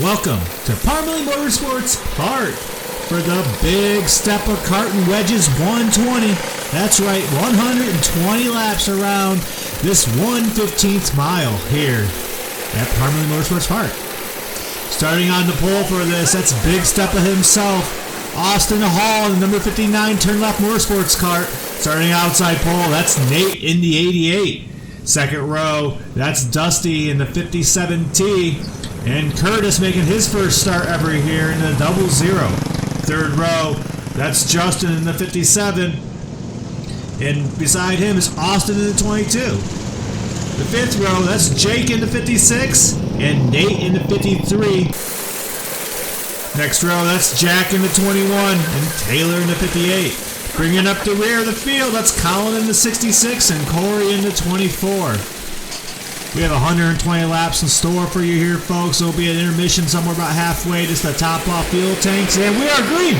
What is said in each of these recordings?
welcome to Parmalee Motorsports Park for the big Steppa Kart and Wedges 120. That's right, 120 laps around this 1/15th mile here at Parmalee Motorsports Park. Starting on the pole for this, that's Big Steppa himself, Austin Hall in the number 59 turn left Motorsports cart. Starting outside pole, that's Nate in the 88. Second row, that's Dusty in the 57T. And Curtis making his first start ever here in the 00. Third row, that's Justin in the 57. And beside him is Austin in the 22. The fifth row, that's Jake in the 56 and Nate in the 53. Next row, that's Jack in the 21 and Taylor in the 58. Bringing up the rear of the field, that's Colin in the 66 and Corey in the 24. We have 120 laps in store for you here, folks. There'll be an intermission somewhere about halfway, just to top off fuel tanks, and we are green.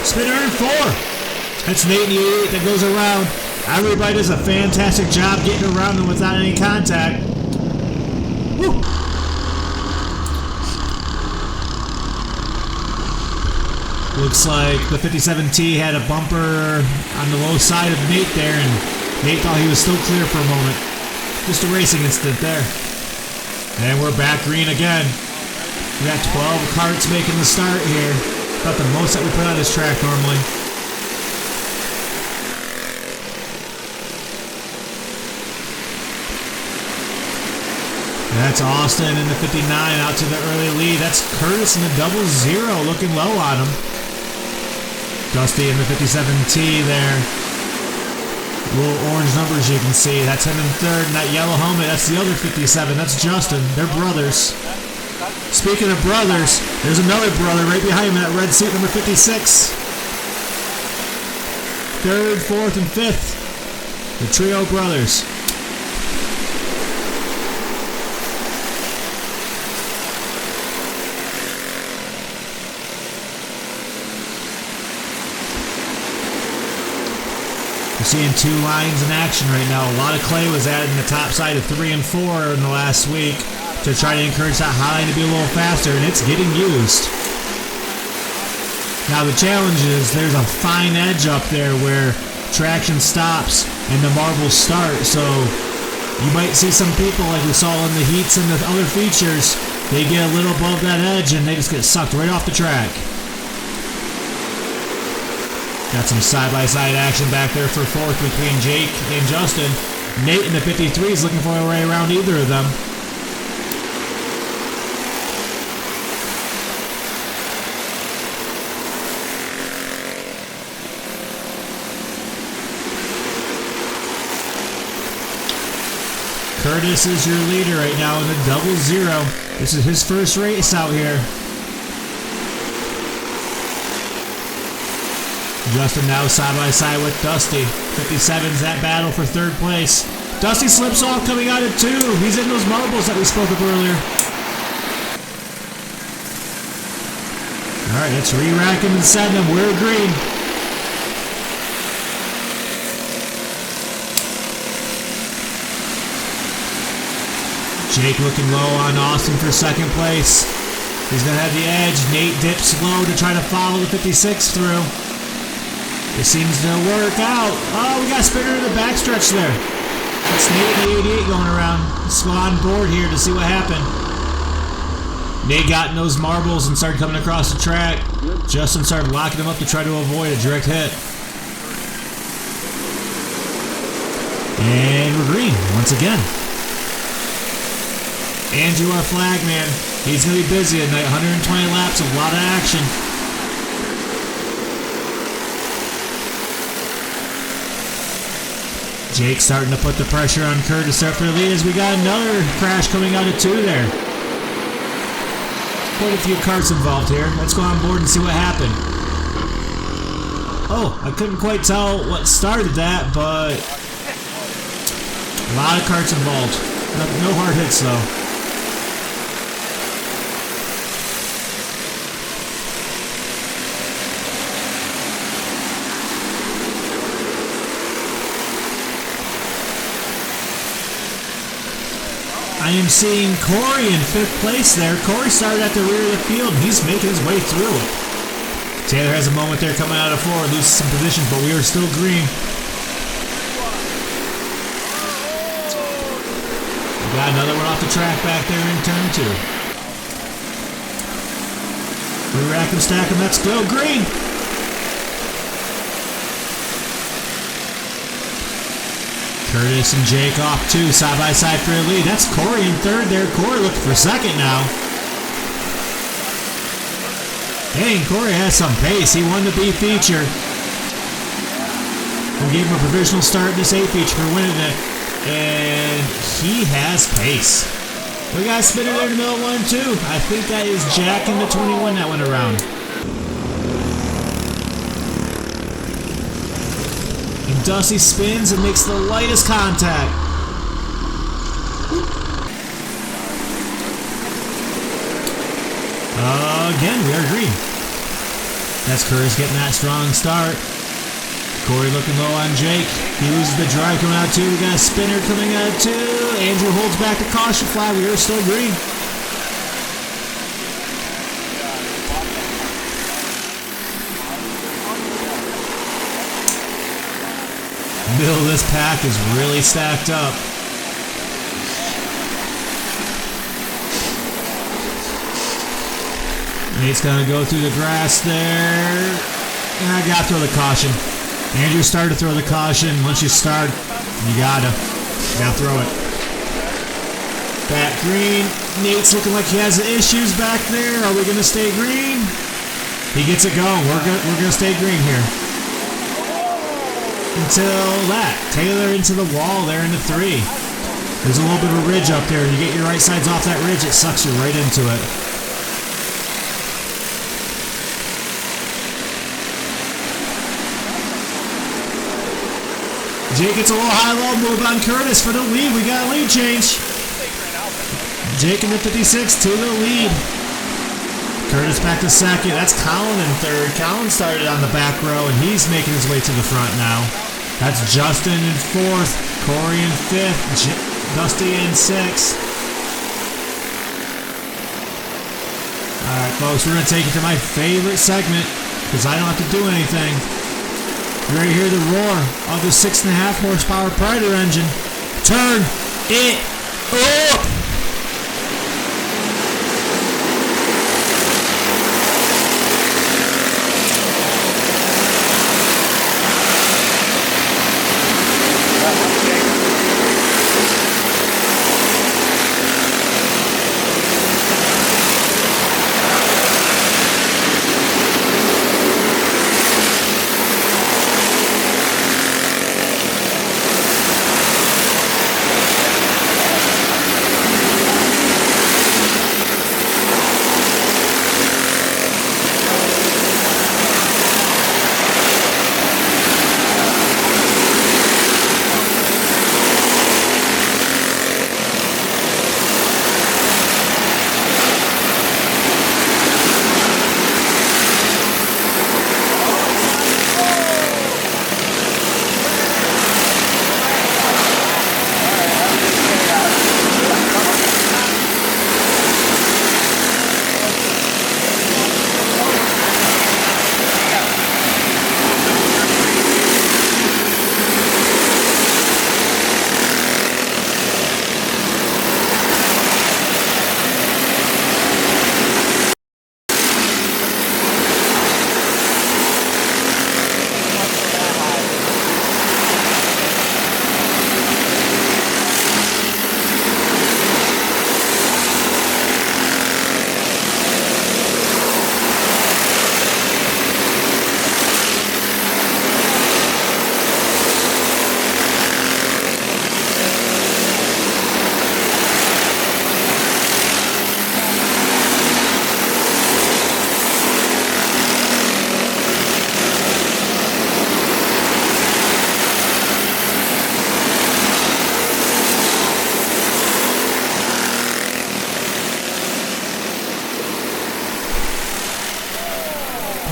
Spinner in 4. That's Nate in the 88 that goes around. Everybody does a fantastic job getting around them without any contact. Woo. Looks like the 57T had a bumper on the low side of Nate there, and Nate thought he was still clear for a moment. Just a racing incident there. And we're back green again. We got 12 carts making the start here. About the most that we put on this track normally. That's Austin in the 59 out to the early lead. That's Curtis in the 00 looking low on him. Dusty in the 57T there. Little orange numbers you can see. That's him in third. And that yellow helmet, that's the other 57. That's Justin. They're brothers. Speaking of brothers, there's another brother right behind him in that red suit, number 56. Third, fourth, and fifth. The trio brothers. We're seeing two lines in action right now. A lot of clay was added in the top side of 3 and 4 in the last week to try to encourage that high line to be a little faster, and it's getting used. Now the challenge is there's a fine edge up there where traction stops and the marbles start, so you might see some people like we saw in the heats and the other features, they get a little above that edge and they just get sucked right off the track. Got some side-by-side action back there for fourth between Jake and Justin. Nate in the 53 is looking for a way around either of them. Curtis is your leader right now in the 00. This is his first race out here. Justin now side by side with Dusty. 57's that battle for third place. Dusty slips off coming out of 2. He's in those marbles that we spoke of earlier. Alright, let's re-rack him and send him. We're green. Jake looking low on Austin for second place. He's going to have the edge. Nate dips low to try to follow the 56 through. It seems to work out. Oh, we got a spinner in the backstretch there. That's Nate in the 88 going around. Let's go on board here to see what happened. Nate got in those marbles and started coming across the track. Justin started locking him up to try to avoid a direct hit. And we're green once again. Andrew, our flag man, he's going to be busy tonight. 120 laps, a lot of action. Jake starting to put the pressure on Curtis up for the lead as we got another crash coming out of 2 there. Quite a few carts involved here. Let's go on board and see what happened. Oh, I couldn't quite tell what started that, but a lot of carts involved. No hard hits though. I am seeing Corey in 5th place there. Corey started at the rear of the field, and he's making his way through it. Taylor has a moment there coming out of 4, loses some positions, but we are still green. We got another one off the track back there in turn 2. We rack them, stack them, let's go green. Curtis and Jake off 2, side by side for a lead. That's Corey in 3rd there. Corey looking for 2nd now. Dang, Corey has some pace. He won the B feature. We gave him a provisional start in this A feature for winning it. And he has pace. We got a spinner there in the middle, 1-2. I think that is Jack in the 21 that went around. And Dusty spins and makes the lightest contact. Again, we are green. That's Curtis getting that strong start. Corey looking low on Jake. He loses the drive coming out 2. We got a spinner coming out 2. Andrew holds back the caution flag. We are still green. Middle of this pack is really stacked up. Nate's gonna go through the grass there. And I gotta throw the caution. Andrew started to throw the caution. Once you start, you gotta throw it. Back green. Nate's looking like he has issues back there. Are we gonna stay green? He gets it going. We're gonna stay green here. Until that. Taylor into the wall there into 3. There's a little bit of a ridge up there. You get your right sides off that ridge, it sucks you right into it. Jake gets a little high-low move on Curtis for the lead. We got a lead change. Jake in the 56 to the lead. Curtis back to 2nd. That's Colin in 3rd. Colin started on the back row, and he's making his way to the front now. That's Justin in 4th. Corey in 5th. Dusty in 6th. All right, folks, we're going to take it to my favorite segment because I don't have to do anything. You're ready to hear the roar of the 6.5 horsepower Prider engine. Turn it up!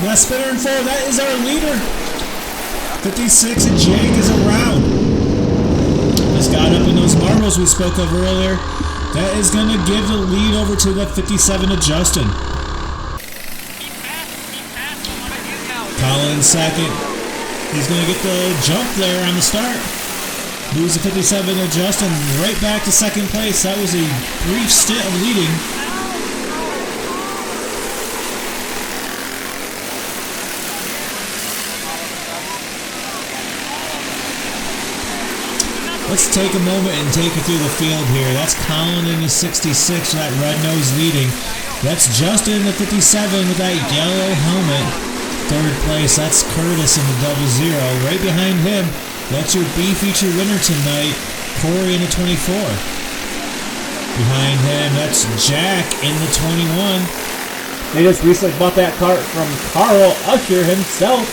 That spinner in 4, that is our leader. 56 and Jake is around. Just got up in those marbles we spoke of earlier. That is going to give the lead over to the 57 of Justin. Colin second. He's going to get the jump there on the start. Lose the 57 of Justin right back to second place. That was a brief stint of leading. Let's take a moment and take you through the field here. That's Colin in the 66 with that red nose leading. That's Justin in the 57 with that yellow helmet. Third place, that's Curtis in the 00. Right behind him, that's your B feature winner tonight, Corey in the 24. Behind him, that's Jack in the 21. They just recently bought that cart from Carl Usher himself.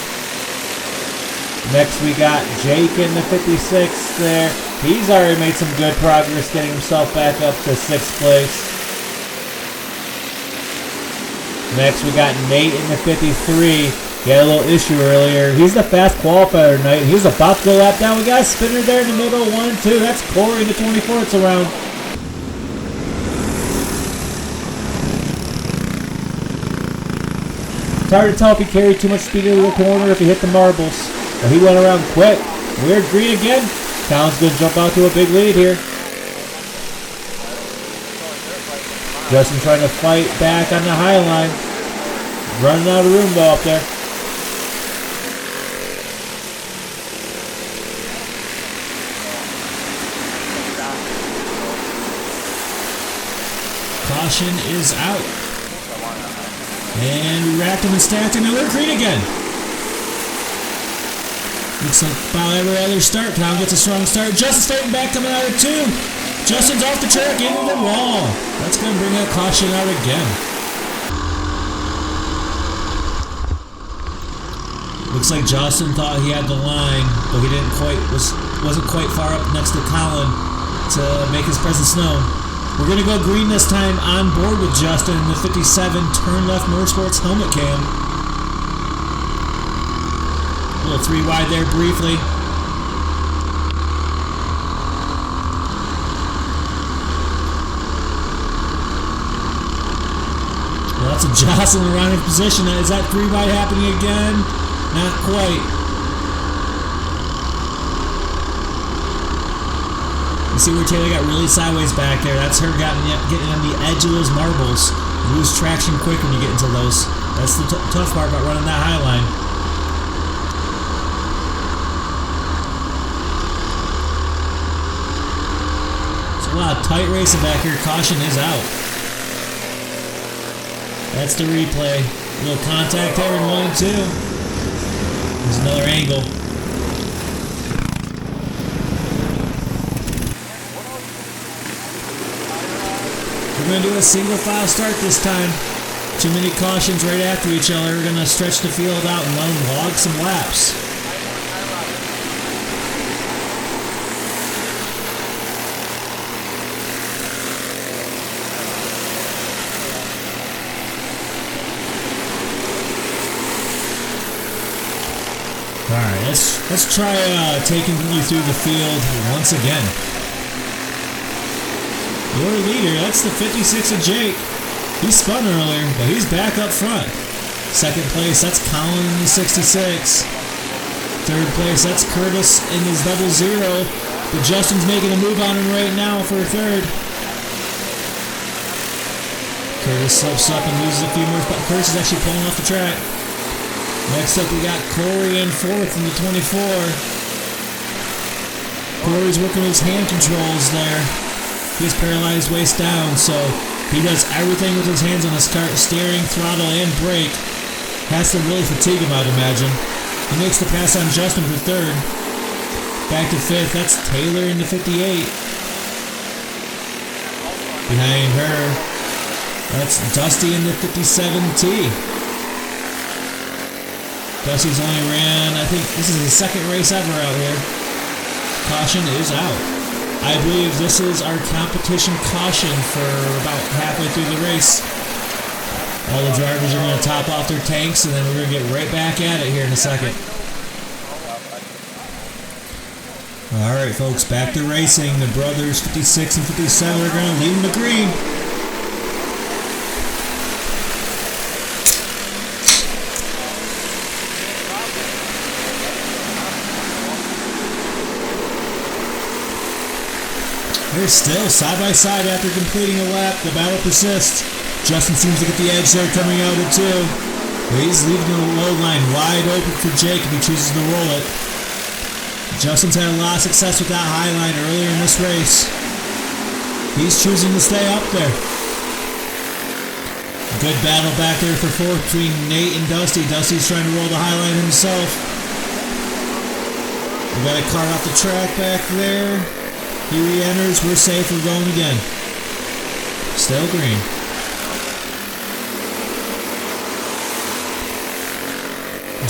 Next we got Jake in the 56 there. He's already made some good progress getting himself back up to 6th place. Next we got Nate in the 53. He had a little issue earlier. He's the fast qualifier tonight. He was about to go lap down. We got a spinner there in the middle, 1 and 2. That's Corey in the 24. It's around. It's hard to tell if he carried too much speed into the corner if he hit the marbles. But he went around quick. Weird green again. Colin's going to jump out to a big lead here. Justin trying to fight back on the high line. Running out of room though up there. Caution is out. And we racked him and stacked him, and we're green again. Looks like about every other start, Colin gets a strong start. Justin's fighting back, coming out of 2. Justin's off the track, into the wall. That's going to bring that caution out again. Looks like Justin thought he had the line, but he wasn't quite far up next to Colin to make his presence known. We're going to go green this time, on board with Justin in the 57 turn left Motorsports helmet cam. A little 3 wide there briefly. Lots of jostling around in position. Is that 3 wide happening again? Not quite. You see where Taylor got really sideways back there? That's her getting on the edge of those marbles. You lose traction quick when you get into those. That's the tough part about running that high line. It's a lot of tight racing back here. Caution is out. That's the replay. A little contact there in 1 and 2. There's another angle. We're going to do a single file start this time. Too many cautions right after each other. We're going to stretch the field out and let them log some laps. Alright, let's try taking you through the field once again. Your leader, that's the 56 of Jake. He spun earlier, but he's back up front. Second place, that's Colin in the 66. Third place, that's Curtis in his 00. But Justin's making a move on him right now for a third. Curtis slips up and loses a few more spots. Curtis is actually pulling off the track. Next up, we got Corey in 4th in the 24. Corey's working his hand controls there. He's paralyzed waist down, so he does everything with his hands on his cart, steering, throttle, and brake. Has to really fatigue him, I'd imagine. He makes the pass on Justin for 3rd. Back to 5th, that's Taylor in the 58. Behind her, that's Dusty in the 57T. Dusty's only ran, I think this is his 2nd race ever out here. Caution is out. I believe this is our competition caution for about halfway through the race. All the drivers are going to top off their tanks, and then we're going to get right back at it here in a second. Alright folks, back to racing. The brothers 56 and 57 are going to lead the green. They're still side by side after completing a lap. The battle persists. Justin seems to get the edge there coming out of two. He's leaving the low line wide open for Jake if he chooses to roll it. Justin's had a lot of success with that high line earlier in this race. He's choosing to stay up there. Good battle back there for fourth between Nate and Dusty. Dusty's trying to roll the high line himself. We got a car off the track back there. He re-enters. We're safe. We're going again. Still green.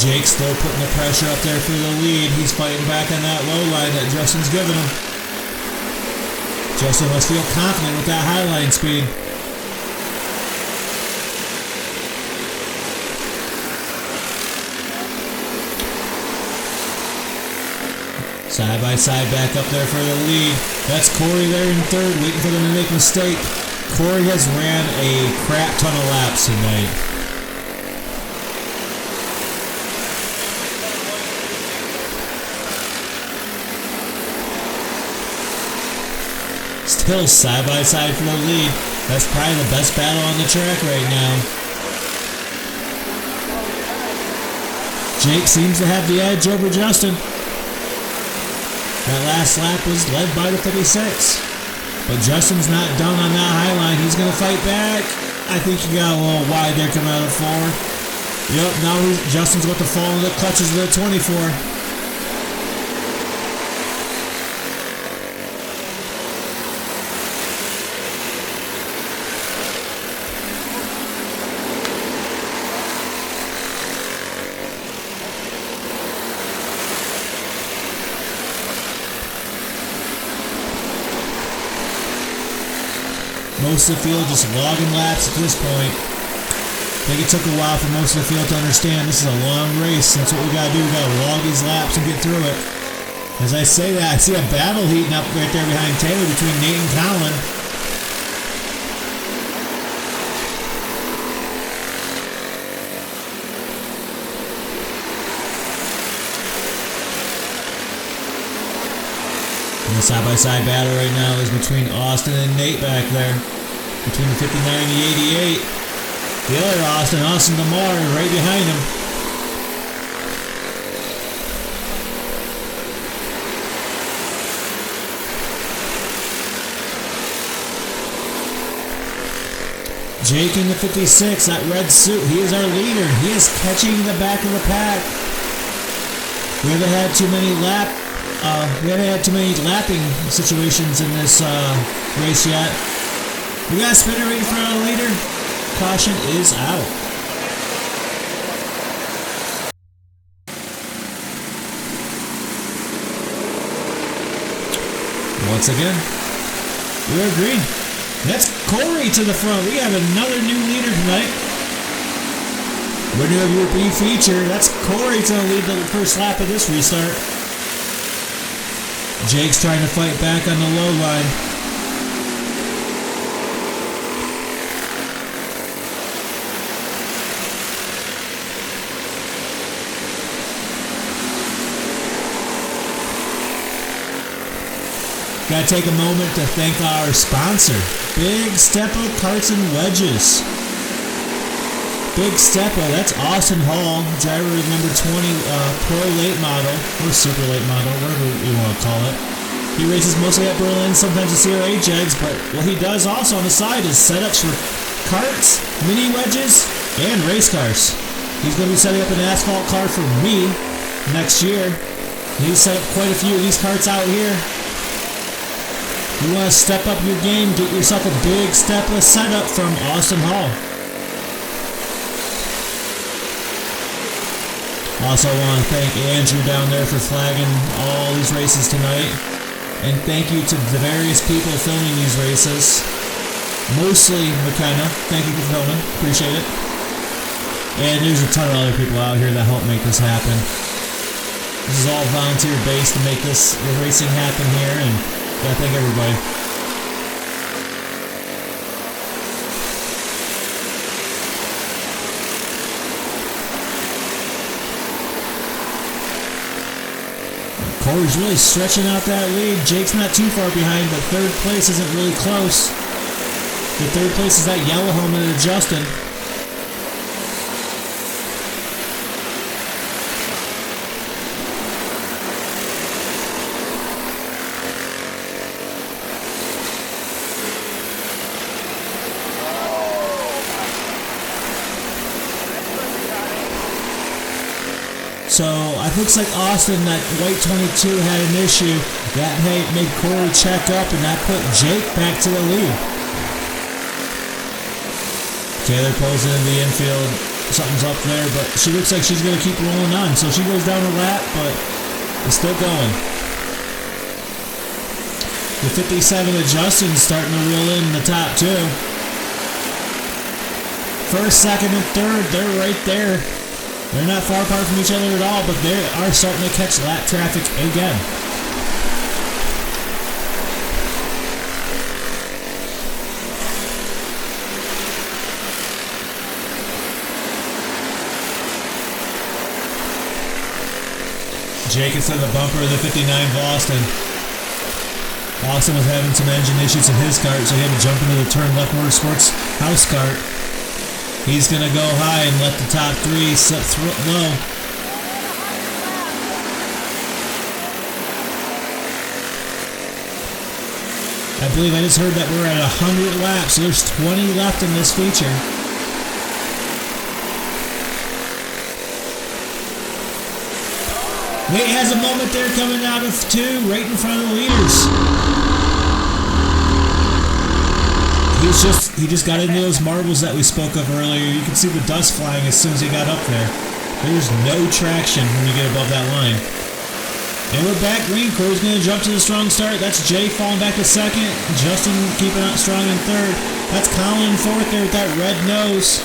Jake's still putting the pressure up there for the lead. He's fighting back on that low line that Justin's giving him. Justin must feel confident with that high line speed. Side by side back up there for the lead. That's Corey there in third, waiting for them to make a mistake. Corey has ran a crap ton of laps tonight. Still side by side for the lead. That's probably the best battle on the track right now. Jake seems to have the edge over Justin. That last lap was led by the 56. But Justin's not done on that high line. He's going to fight back. I think he got a little wide there coming out of the 4. Yep, now Justin's got to fall into the clutches of the 24. Most of the field just logging laps at this point. I think it took a while for most of the field to understand this is a long race. That's what we gotta do. We gotta log these laps and get through it. As I say that, I see a battle heating up right there behind Taylor between Nate and Colin. And the side-by-side battle right now is between Austin and Nate back there. Between the 59 and the 88. The other Austin DeMar, right behind him. Jake in the 56, that red suit, he is our leader. He is catching the back of the pack. We haven't had too many lapping situations in this race yet. We got a spinner right in front of the leader. Caution is out. Once again, we are green. That's Corey to the front. We have another new leader tonight. Winner of your B feature. That's Corey to lead the first lap of this restart. Jake's trying to fight back on the low line. Gotta take a moment to thank our sponsor, Big Steppa Karts and Wedges. Big Steppa, that's Austin Hall, driver number 20, pro late model, or super late model, whatever you want to call it. He races mostly at Berlin, sometimes the CRA jegs, but what he does also on the side is setups for karts, mini wedges, and race cars. He's going to be setting up an asphalt car for me next year. He's set up quite a few of these karts out here. You want to step up your game, get yourself a Big Steppa setup from Austin Hall. Also want to thank Andrew down there for flagging all these races tonight. And thank you to the various people filming these races. Mostly McKenna, thank you for filming, appreciate it. And there's a ton of other people out here that help make this happen. This is all volunteer based to make this racing happen here, and gotta thank everybody. Corey's really stretching out that lead. Jake's not too far behind, but third place isn't really close. The third place is that yellow helmet and Justin. So it looks like Austin, that white 22, had an issue. That made Corey check up, and that put Jake back to the lead. Taylor pulls into the infield. Something's up there, but she looks like she's going to keep rolling on. So she goes down a lap, but it's still going. The 57 of Justin's starting to reel in the top two. First, second, and third, they're right there. They're not far apart from each other at all, but they are starting to catch lap traffic again. Jake is in the bumper of the 59 of Austin. Austin was having some engine issues in his kart, so he had to jump into the turn left Motorsports house kart. He's going to go high and let the top three sit low. I believe I just heard that we're at 100 laps, so there's 20 left in this feature. Nate has a moment there coming out of two, right in front of the leaders. He just got into those marbles that we spoke of earlier. You can see the dust flying as soon as he got up there. There's no traction when you get above that line. And we're back green. Corey's going to jump to the strong start. That's Jay falling back to second. Justin keeping out strong in third. That's Colin in fourth there with that red nose.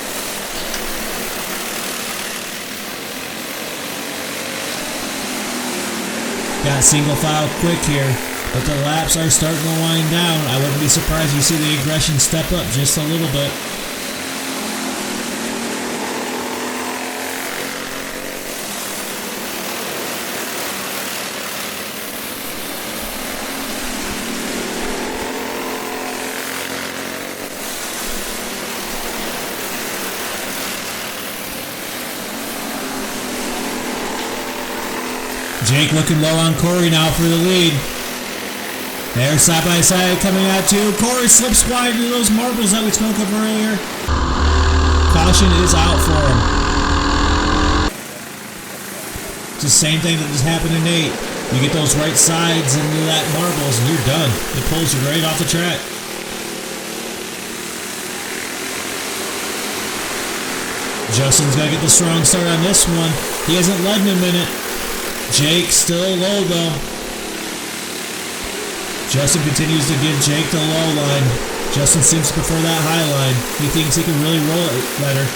Got single file quick here, but the laps are starting to wind down. I wouldn't be surprised if you see the aggression step up just a little bit. Jake looking low on Corey now for the lead. They're side by side coming out too. Corey slips wide into those marbles that we spoke of earlier. Caution is out for him. It's the same thing that just happened to Nate. You get those right sides into that marbles and you're done. It pulls you right off the track. Justin's got to get the strong start on this one. He hasn't led in a minute. Jake still low though. Justin continues to give Jake the low line. Justin seems to prefer that high line. He thinks he can really roll it better.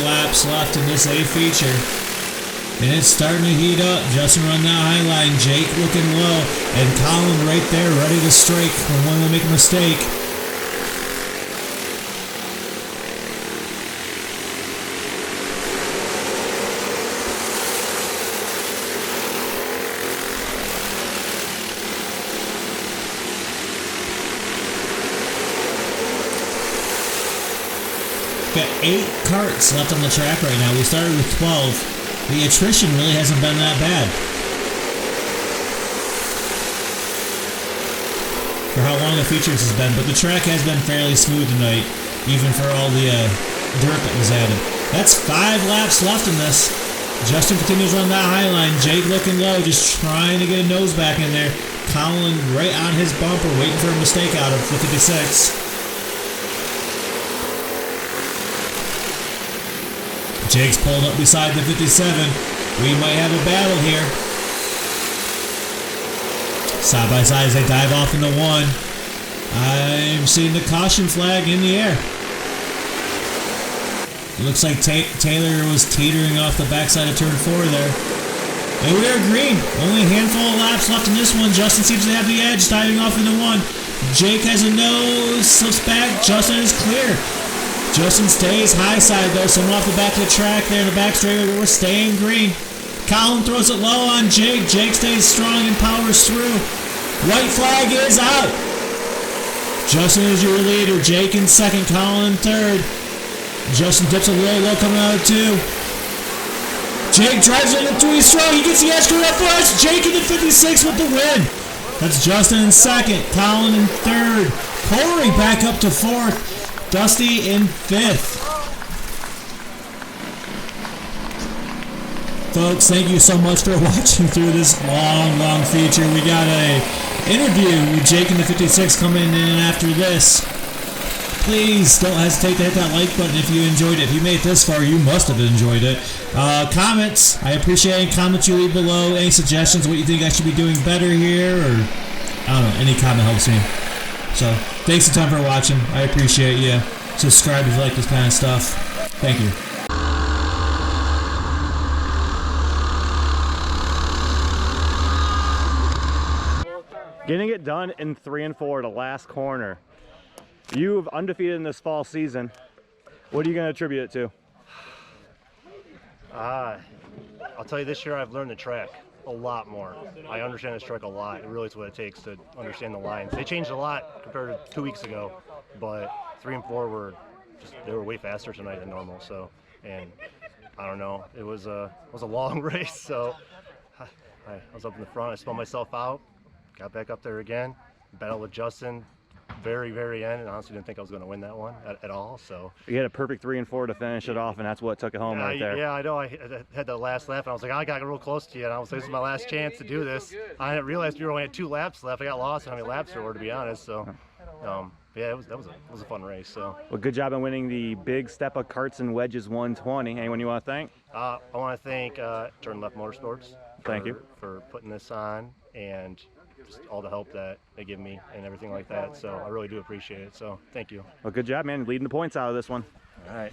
Laps left in this A feature. And it's starting to heat up. Justin run that high line. Jake looking low. And Colin right there ready to strike when they make a mistake. Got 8 karts left on the track right now. We started with 12. The attrition really hasn't been that bad. For how long the features has been, but the track has been fairly smooth tonight, even for all the dirt that was added. That's 5 laps left in this. Justin continues on that high line. Jake looking low, just trying to get a nose back in there. Colin right on his bumper, waiting for a mistake out of the 56. Jake's pulled up beside the 57. We might have a battle here. Side by side as they dive off into one. I'm seeing the caution flag in the air. It looks like Taylor was teetering off the backside of turn 4 there. And we are green. Only a handful of laps left in this one. Justin seems to have the edge, diving off into 1. Jake has a nose, slips back. Justin is clear. Justin stays high side though, someone off the back of the track there in the back straightaway, but we're staying green. Colin throws it low on Jake. Jake stays strong and powers through. White flag is out. Justin is your leader. Jake in second, Colin in third. Justin dips a little low coming out of 2. Jake drives it into 2. He's strong. He gets the edge coming up for us. Jake in the 56 with the win. That's Justin in second. Colin in third. Corey back up to 4th. Dusty in 5th. Folks, thank you so much for watching through this long feature. We got a interview with Jake in the 56 coming in after this. Please don't hesitate to hit that like button if you enjoyed it. If you made it this far, you must have enjoyed it. Comments. I appreciate any comments you leave below. Any suggestions, what you think I should be doing better here, or I don't know, any comment helps me. So, thanks a ton for watching. I appreciate you. Subscribe if you like this kind of stuff. Thank you. Getting it done in 3 and 4, the last corner. You've undefeated in this fall season. What are you going to attribute it to? I'll tell you, this year I've learned the track a lot more. I understand this track a lot. It really is what it takes to understand the lines. They changed a lot compared to 2 weeks ago, but 3 and 4 they were way faster tonight than normal. So, and I don't know, it was a long race. So I was up in the front. I spun myself out, got back up there again, battled with Justin. Very end, and honestly didn't think I was going to win that one at all. So you had a perfect 3 and 4 to finish it off, and that's what took it home right there. Yeah, I know. I had the last lap, and I was like, I got real close to you, and I was like, this is my last chance to do this. I didn't realize we only had 2 laps left. I got lost on how many laps there were, to be honest. So, yeah, it was a fun race. So, well, good job in winning the big Steppa Karts and Wedges 120. Anyone you want to thank? I want to thank Turn Left Motorsports. Thank you for putting this on, and just all the help that they give me and everything like that. So I really do appreciate it. So thank you. Well, good job, man. Leading the points out of this one. All right.